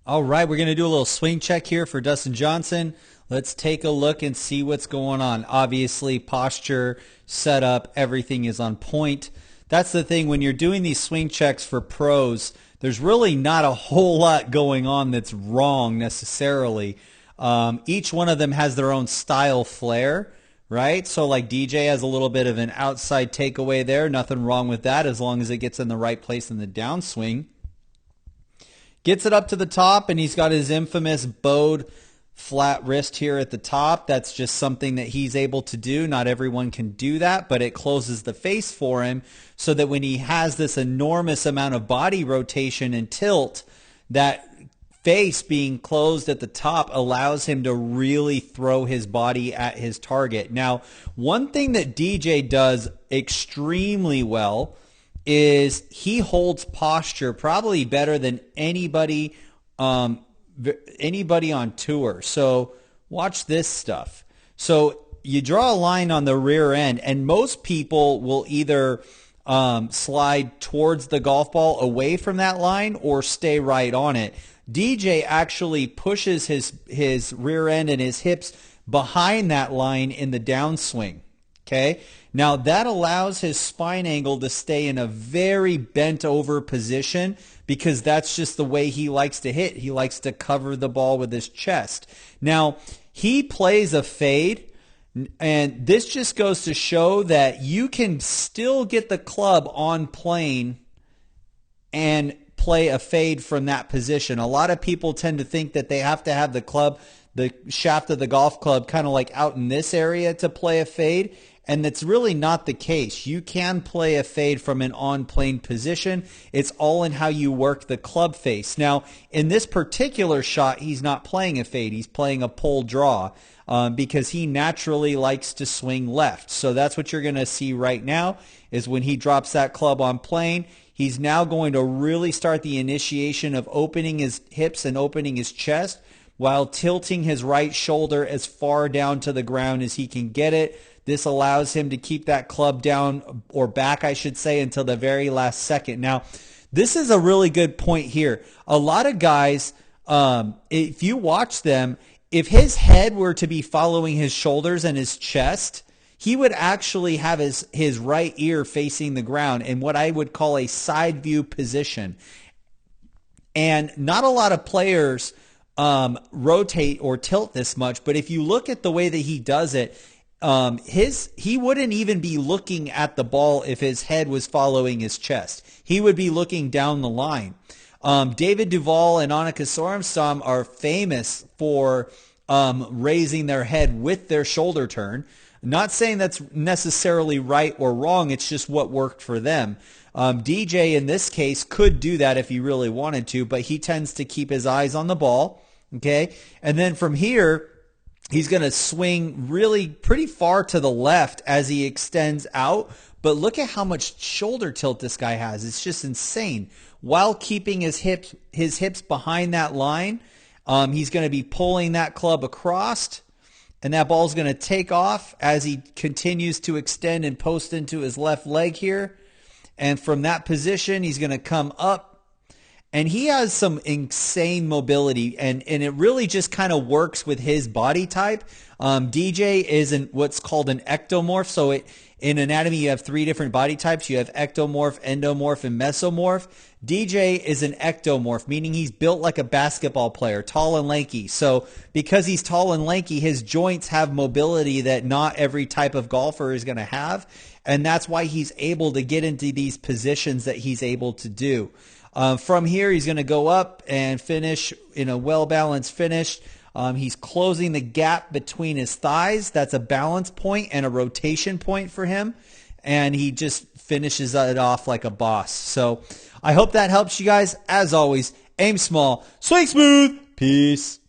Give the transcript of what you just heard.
All right, we're going to do a little swing check here for Dustin Johnson. Let's take a look and see what's going on. Obviously, posture, setup, everything is on point. That's the thing. When you're doing these swing checks for pros, there's really not a whole lot going on that's wrong necessarily. Each one of them has their own style flair, right? So like DJ has a little bit of an outside takeaway there. Nothing wrong with that as long as it gets in the right place in the downswing. Gets it up to the top, and he's got his infamous bowed flat wrist here at the top. That's just something that he's able to do. Not everyone can do that, but it closes the face for him so that when he has this enormous amount of body rotation and tilt, that face being closed at the top allows him to really throw his body at his target. Now, one thing that DJ does extremely well is he holds posture probably better than anybody on tour. So watch this stuff. So you draw a line on the rear end, and most people will either slide towards the golf ball away from that line or stay right on it. DJ actually pushes his rear end and his hips behind that line in the downswing. Okay, now that allows his spine angle to stay in a very bent over position because that's just the way he likes to hit. He likes to cover the ball with his chest. Now, he plays a fade, and this just goes to show that you can still get the club on plane and play a fade from that position. A lot of people tend to think that they have to have the club, the shaft of the golf club, kind of like out in this area to play a fade. And that's really not the case. You can play a fade from an on-plane position. It's all in how you work the club face. Now, in this particular shot, he's not playing a fade. He's playing a pull draw because he naturally likes to swing left. So that's what you're going to see right now is when he drops that club on plane, he's now going to really start the initiation of opening his hips and opening his chest while tilting his right shoulder as far down to the ground as he can get it. This allows him to keep that club down, or back, I should say, until the very last second. Now, this is a really good point here. A lot of guys, if you watch them, if his head were to be following his shoulders and his chest, he would actually have his right ear facing the ground in what I would call a side view position. And not a lot of players rotate or tilt this much, but if you look at the way that he does it, he wouldn't even be looking at the ball if his head was following his chest. He would be looking down the line. David Duval and Annika Sorenstam are famous for raising their head with their shoulder turn. Not saying that's necessarily right or wrong. It's just what worked for them. DJ in this case could do that if he really wanted to, but he tends to keep his eyes on the ball. Okay, and then from here, he's going to swing really pretty far to the left as he extends out. But look at how much shoulder tilt this guy has. It's just insane. While keeping his hips behind that line, he's going to be pulling that club across. And that ball's going to take off as he continues to extend and post into his left leg here. And from that position, he's going to come up. And he has some insane mobility, and it really just kind of works with his body type. DJ is what's called an ectomorph. So in anatomy, you have three different body types. You have ectomorph, endomorph, and mesomorph. DJ is an ectomorph, meaning he's built like a basketball player, tall and lanky. So because he's tall and lanky, his joints have mobility that not every type of golfer is going to have. And that's why he's able to get into these positions that he's able to do. From here, he's going to go up and finish in a well-balanced finish. He's closing the gap between his thighs. That's a balance point and a rotation point for him. And he just finishes it off like a boss. So I hope that helps you guys. As always, aim small, swing smooth. Peace.